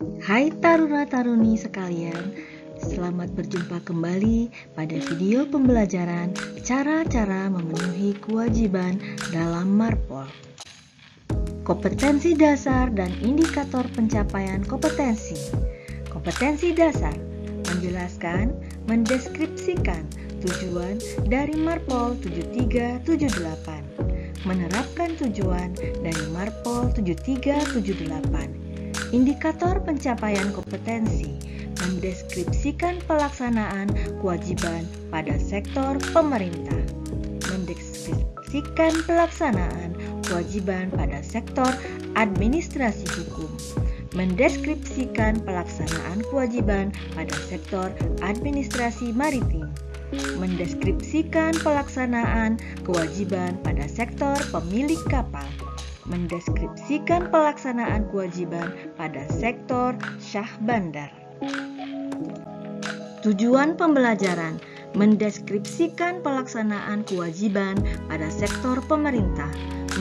Hai taruna-taruni sekalian, selamat berjumpa kembali pada video pembelajaran cara-cara memenuhi kewajiban dalam Marpol. Kompetensi dasar dan indikator pencapaian kompetensi. Kompetensi dasar menjelaskan, mendeskripsikan tujuan dari Marpol 7378, menerapkan tujuan dari Marpol 7378. Indikator pencapaian kompetensi mendeskripsikan pelaksanaan kewajiban pada sektor pemerintah, mendeskripsikan pelaksanaan kewajiban pada sektor administrasi hukum, mendeskripsikan pelaksanaan kewajiban pada sektor administrasi maritim, mendeskripsikan pelaksanaan kewajiban pada sektor pemilik kapal, mendeskripsikan pelaksanaan kewajiban pada sektor syah bandar. Tujuan pembelajaran mendeskripsikan pelaksanaan kewajiban pada sektor pemerintah,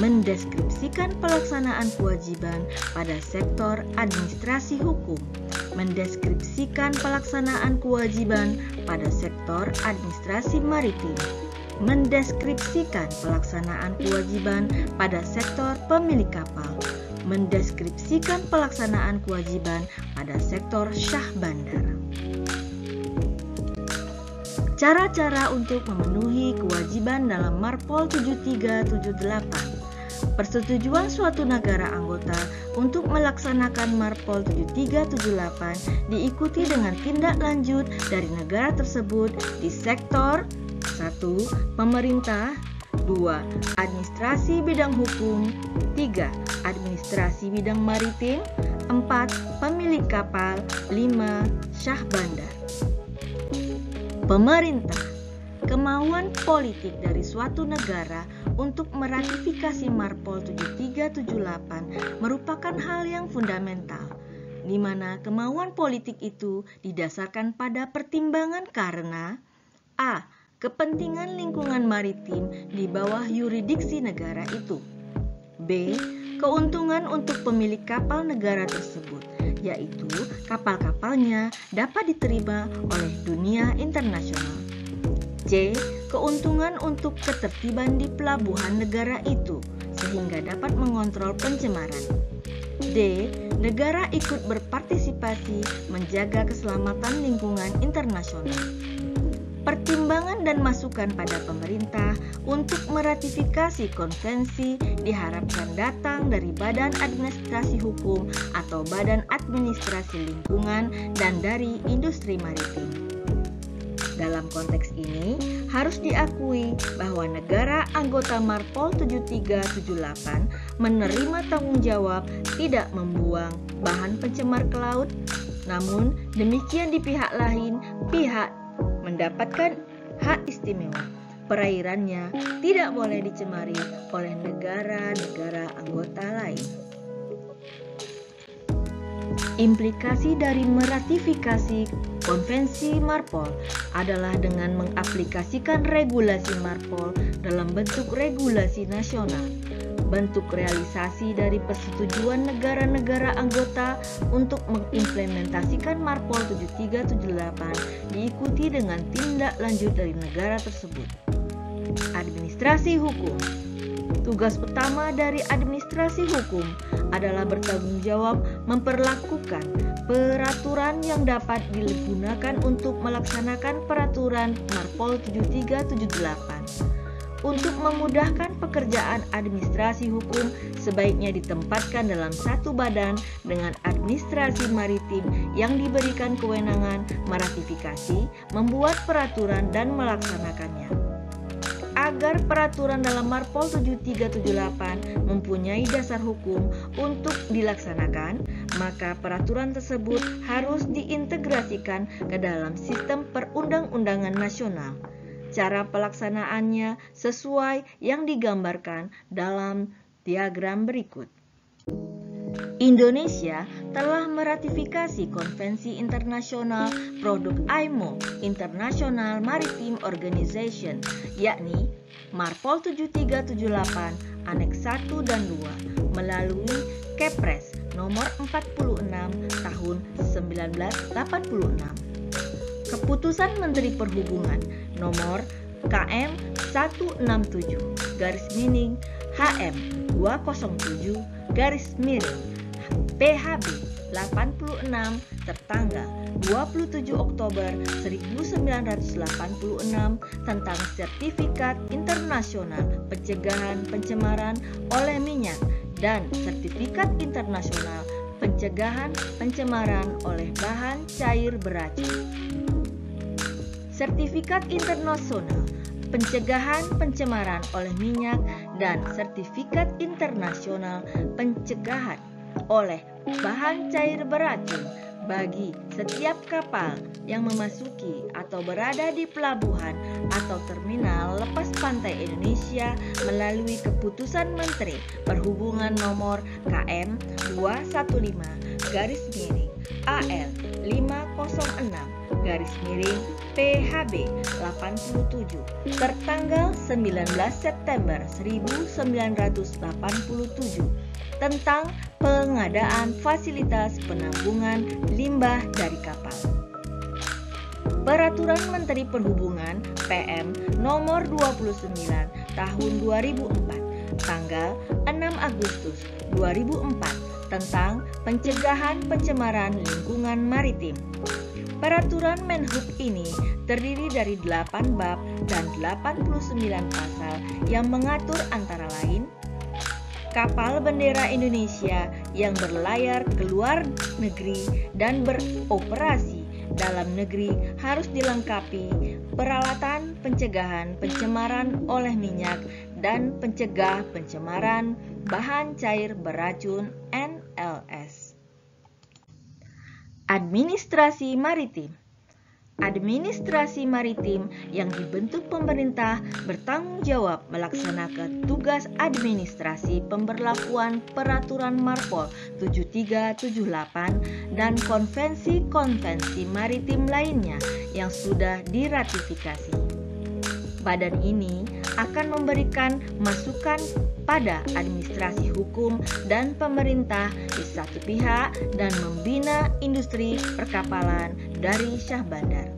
mendeskripsikan pelaksanaan kewajiban pada sektor administrasi hukum, mendeskripsikan pelaksanaan kewajiban pada sektor administrasi maritim, mendeskripsikan pelaksanaan kewajiban pada sektor pemilik kapal, mendeskripsikan pelaksanaan kewajiban pada sektor syah bandar. Cara-cara untuk memenuhi kewajiban dalam Marpol 7378. Persetujuan suatu negara anggota untuk melaksanakan Marpol 7378 diikuti dengan tindak lanjut dari negara tersebut di sektor 1. Pemerintah, 2. Administrasi bidang hukum, 3. Administrasi bidang maritim, 4. Pemilik kapal, 5. Syah bandar. Pemerintah, kemauan politik dari suatu negara untuk meratifikasi Marpol 7378 merupakan hal yang fundamental, di mana kemauan politik itu didasarkan pada pertimbangan karena a. Kepentingan lingkungan maritim di bawah yurisdiksi negara itu, b. Keuntungan untuk pemilik kapal negara tersebut, yaitu kapal-kapalnya dapat diterima oleh dunia internasional, c. Keuntungan untuk ketertiban di pelabuhan negara itu sehingga dapat mengontrol pencemaran, d. Negara ikut berpartisipasi menjaga keselamatan lingkungan internasional. Pertimbangan dan masukan pada pemerintah untuk meratifikasi konvensi diharapkan datang dari Badan Administrasi Hukum atau Badan Administrasi Lingkungan dan dari industri maritim. Dalam konteks ini, harus diakui bahwa negara anggota Marpol 7378 menerima tanggung jawab tidak membuang bahan pencemar ke laut, namun demikian di pihak lain, pihak mendapatkan hak istimewa. Perairannya tidak boleh dicemari oleh negara-negara anggota lain. Implikasi dari meratifikasi konvensi Marpol adalah dengan mengaplikasikan regulasi Marpol dalam bentuk regulasi nasional. Bentuk realisasi dari persetujuan negara-negara anggota untuk mengimplementasikan Marpol 7378 diikuti dengan tindak lanjut dari negara tersebut. Administrasi hukum. Tugas pertama dari administrasi hukum adalah bertanggung jawab memperlakukan peraturan yang dapat digunakan untuk melaksanakan peraturan Marpol 7378. Untuk memudahkan pekerjaan administrasi hukum, sebaiknya ditempatkan dalam satu badan dengan administrasi maritim yang diberikan kewenangan meratifikasi, membuat peraturan dan melaksanakannya. Agar peraturan dalam Marpol 7378 mempunyai dasar hukum untuk dilaksanakan, maka peraturan tersebut harus diintegrasikan ke dalam sistem perundang-undangan nasional. Cara pelaksanaannya sesuai yang digambarkan dalam diagram berikut. Indonesia telah meratifikasi Konvensi Internasional Produk IMO, International Maritime Organization, yakni Marpol 7378 Aneks 1 dan 2 melalui Kepres nomor 46 tahun tahun 1986. Keputusan Menteri Perhubungan nomor KM 167 HM 207 PHB 86 tertanggal 27 Oktober 1986 tentang Sertifikat Internasional Pencegahan Pencemaran oleh Minyak dan Sertifikat Internasional Pencegahan Pencemaran oleh Bahan Cair Beracun. Sertifikat Internasional Pencegahan Pencemaran oleh Minyak dan Sertifikat Internasional Pencegahan oleh Bahan Cair Beracun bagi setiap kapal yang memasuki atau berada di pelabuhan atau terminal lepas pantai Indonesia melalui Keputusan Menteri Perhubungan nomor KM 215 AL 506 PHB 87 tertanggal 19 September 1987 tentang pengadaan fasilitas penampungan limbah dari kapal. Peraturan Menteri Perhubungan PM nomor 29 tahun 2004 tanggal 6 Agustus 2004 tentang pencegahan pencemaran lingkungan maritim. Peraturan Menhub ini terdiri dari 8 bab dan 89 pasal yang mengatur antara lain kapal bendera Indonesia yang berlayar ke luar negeri dan beroperasi dalam negeri harus dilengkapi peralatan pencegahan pencemaran oleh minyak dan pencegah pencemaran bahan cair beracun NLS. Administrasi Maritim. Administrasi maritim yang dibentuk pemerintah bertanggung jawab melaksanakan tugas administrasi pemberlakuan peraturan Marpol 7378 dan konvensi-konvensi maritim lainnya yang sudah diratifikasi. Badan ini akan memberikan masukan pada administrasi hukum dan pemerintah di satu pihak dan membina industri perkapalan dari Syah Bandar.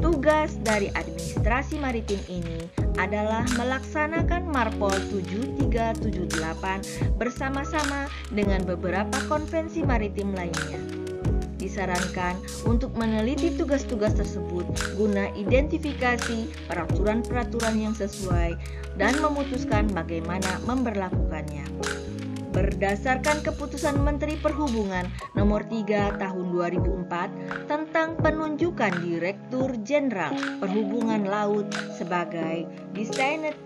Tugas dari administrasi maritim ini adalah melaksanakan Marpol 7378 bersama-sama dengan beberapa konvensi maritim lainnya. Disarankan untuk meneliti tugas-tugas tersebut guna identifikasi peraturan-peraturan yang sesuai dan memutuskan bagaimana memberlakukannya. Berdasarkan Keputusan Menteri Perhubungan Nomor 3 Tahun 2004 tentang penunjukan Direktur Jenderal Perhubungan Laut sebagai Designated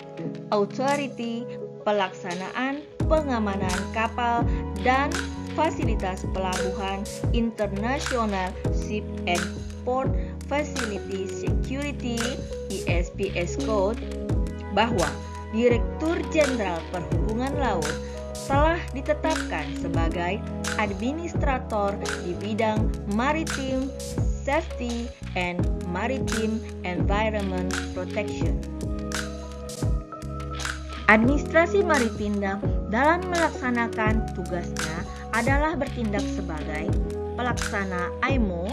Authority, pelaksanaan pengamanan kapal dan fasilitas pelabuhan internasional Ship and Port Facility Security (ISPS Code) bahwa Direktur Jenderal Perhubungan Laut telah ditetapkan sebagai administrator di bidang Maritime Safety and Maritime Environment Protection. Administrasi maritim dalam melaksanakan tugasnya adalah bertindak sebagai pelaksana IMO,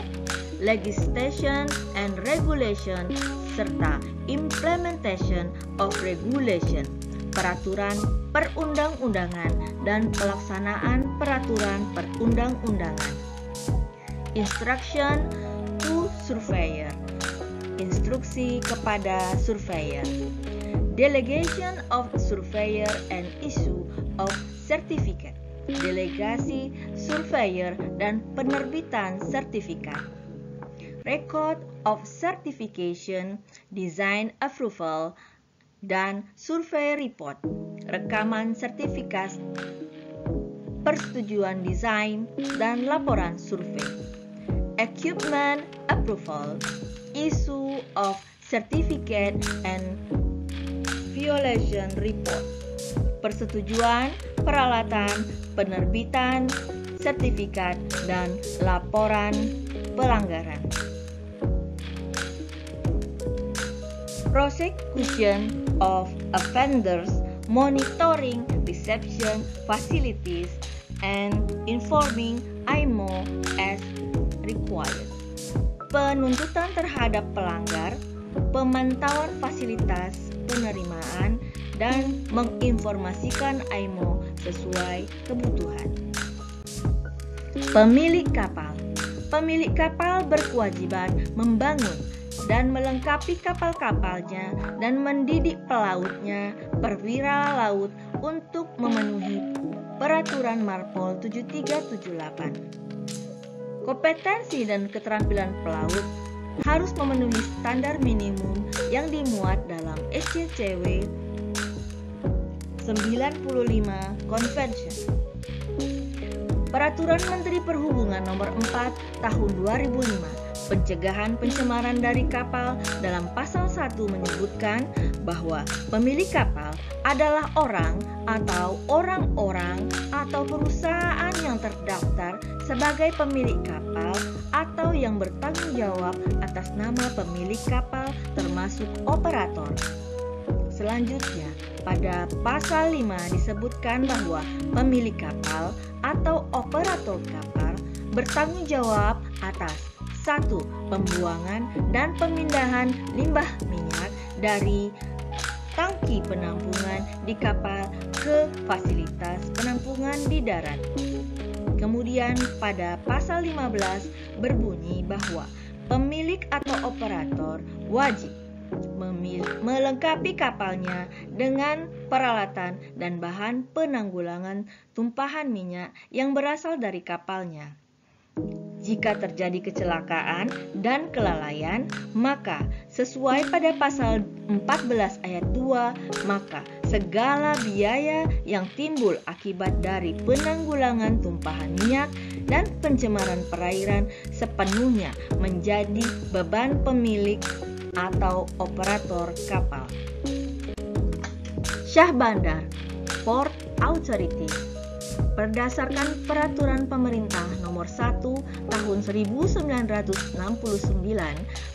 Legislation and Regulation, serta Implementation of Regulation, peraturan perundang-undangan dan pelaksanaan peraturan perundang-undangan. Instruction to Surveyor, instruksi kepada surveyor. Delegation of Surveyor and issue of certificate, delegasi surveyor dan penerbitan sertifikat. Record of certification, design approval, dan survey report, rekaman sertifikat, persetujuan desain, dan laporan survei. Equipment approval, issue of certificate and violation report, persetujuan peralatan, penerbitan sertifikat, dan laporan pelanggaran. Prosecution of offenders, monitoring reception facilities, and informing IMO required. Penuntutan terhadap pelanggar, pemantauan fasilitas penerimaan, dan menginformasikan IMO sesuai kebutuhan. Pemilik kapal berkewajiban membangun dan melengkapi kapal-kapalnya dan mendidik pelautnya, perwira laut untuk memenuhi peraturan Marpol 7378. Kompetensi dan keterampilan pelaut harus memenuhi standar minimum yang dimuat dalam SCCW 95 Convention. Peraturan Menteri Perhubungan Nomor 4 Tahun 2005 pencegahan pencemaran dari kapal dalam pasal 1 menyebutkan bahwa pemilik kapal adalah orang atau orang-orang atau perusahaan yang terdaftar sebagai pemilik kapal atau yang bertanggung jawab atas nama pemilik kapal termasuk operator. Selanjutnya, pada pasal 5 disebutkan bahwa pemilik kapal atau operator kapal bertanggung jawab atas 1. Pembuangan dan pemindahan limbah minyak dari tangki penampungan di kapal ke fasilitas penampungan di darat. Kemudian pada pasal 15 berbunyi bahwa pemilik atau operator wajib melengkapi kapalnya dengan peralatan dan bahan penanggulangan tumpahan minyak yang berasal dari kapalnya. Jika terjadi kecelakaan dan kelalaian, maka sesuai pada pasal 14 ayat 2, maka segala biaya yang timbul akibat dari penanggulangan tumpahan minyak dan pencemaran perairan sepenuhnya menjadi beban pemilik atau operator kapal. Syah Bandar Port Authority. Berdasarkan Peraturan Pemerintah Nomor 1 Tahun 1969,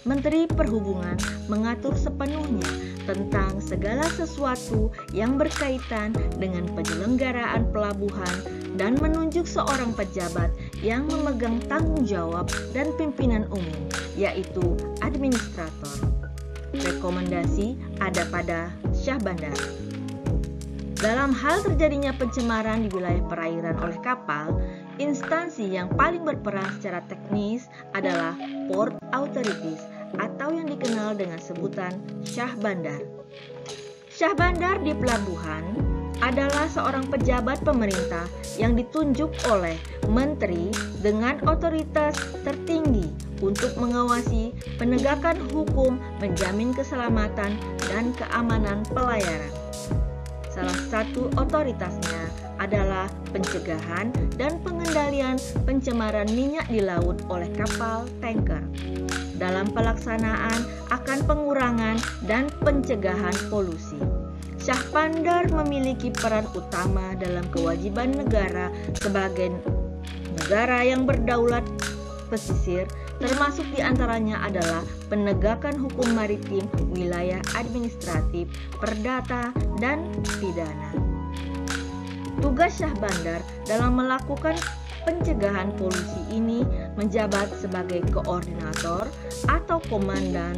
Menteri Perhubungan mengatur sepenuhnya tentang segala sesuatu yang berkaitan dengan penyelenggaraan pelabuhan dan menunjuk seorang pejabat yang memegang tanggung jawab dan pimpinan umum, yaitu administrator. Rekomendasi ada pada Syah Bandar. Dalam hal terjadinya pencemaran di wilayah perairan oleh kapal, instansi yang paling berperan secara teknis adalah Port Authorities atau yang dikenal dengan sebutan Syah Bandar. Syah Bandar di pelabuhan adalah seorang pejabat pemerintah yang ditunjuk oleh menteri dengan otoritas tertinggi untuk mengawasi penegakan hukum, menjamin keselamatan dan keamanan pelayaran. Salah satu otoritasnya adalah pencegahan dan pengendalian pencemaran minyak di laut oleh kapal tanker dalam pelaksanaan akan pengurangan dan pencegahan polusi. Syah Bandar memiliki peran utama dalam kewajiban negara sebagai negara yang berdaulat pesisir, termasuk diantaranya adalah penegakan hukum maritim, wilayah administratif, perdata, dan pidana. Tugas Syah Bandar dalam melakukan pencegahan polusi ini menjabat sebagai koordinator atau komandan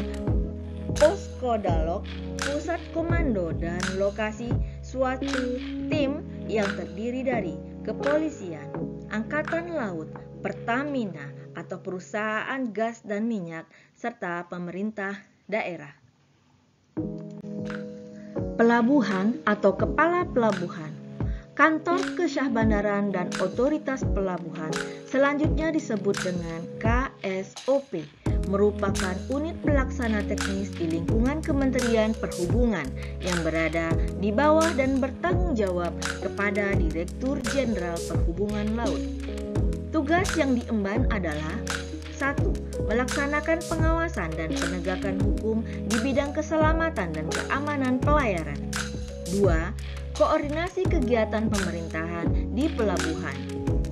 Poskodalok, pusat komando dan lokasi suatu tim yang terdiri dari kepolisian, angkatan laut, Pertamina atau perusahaan gas dan minyak, serta pemerintah daerah. Pelabuhan atau kepala pelabuhan. Kantor Kesyahbandaran dan Otoritas Pelabuhan selanjutnya disebut dengan KSOP, merupakan unit pelaksana teknis di lingkungan Kementerian Perhubungan yang berada di bawah dan bertanggung jawab kepada Direktur Jenderal Perhubungan Laut. Tugas yang diemban adalah 1. Melaksanakan pengawasan dan penegakan hukum di bidang keselamatan dan keamanan pelayaran. 2. Koordinasi kegiatan pemerintahan di pelabuhan.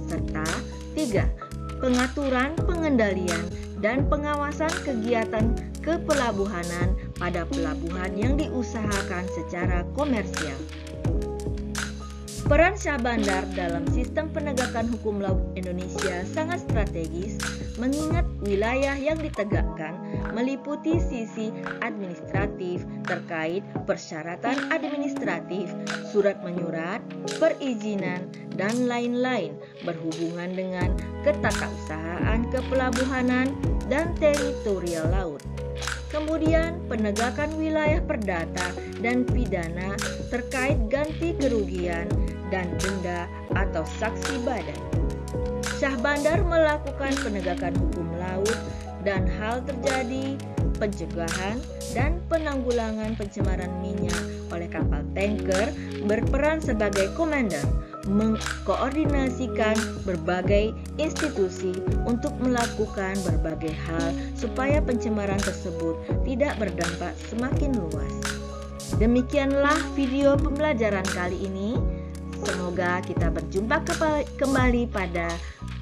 Serta 3. Pengaturan, pengendalian, dan pengawasan kegiatan kepelabuhanan pada pelabuhan yang diusahakan secara komersial. Peran Syah Bandar dalam sistem penegakan hukum laut Indonesia sangat strategis, mengingat wilayah yang ditegakkan meliputi sisi administratif terkait persyaratan administratif, surat menyurat, perizinan, dan lain-lain berhubungan dengan ketatausahaan kepelabuhanan dan teritorial laut. Kemudian penegakan wilayah perdata dan pidana terkait ganti kerugian dan denda atau saksi badan. Syah Bandar melakukan penegakan hukum laut dan hal terjadi pencegahan dan penanggulangan pencemaran minyak oleh kapal tanker, berperan sebagai komandan, mengkoordinasikan berbagai institusi untuk melakukan berbagai hal supaya pencemaran tersebut tidak berdampak semakin luas. Demikianlah video pembelajaran kali ini. Semoga kita berjumpa kembali pada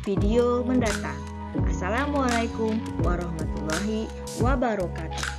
video mendatang. Assalamualaikum warahmatullahi wabarakatuh.